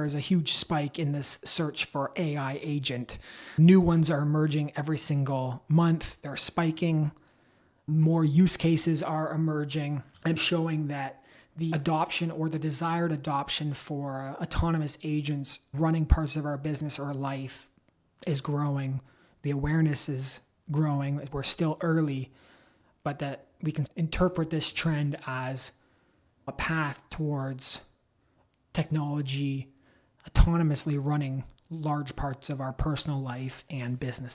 there is a huge spike in this search for AI agent. New ones are emerging every single month. They're spiking. More use cases are emerging and showing that the adoption or the desired adoption for autonomous agents running parts of our business or life is growing. The awareness is growing. We're still early, but that we can interpret this trend as a path towards technology autonomously running large parts of our personal life and business.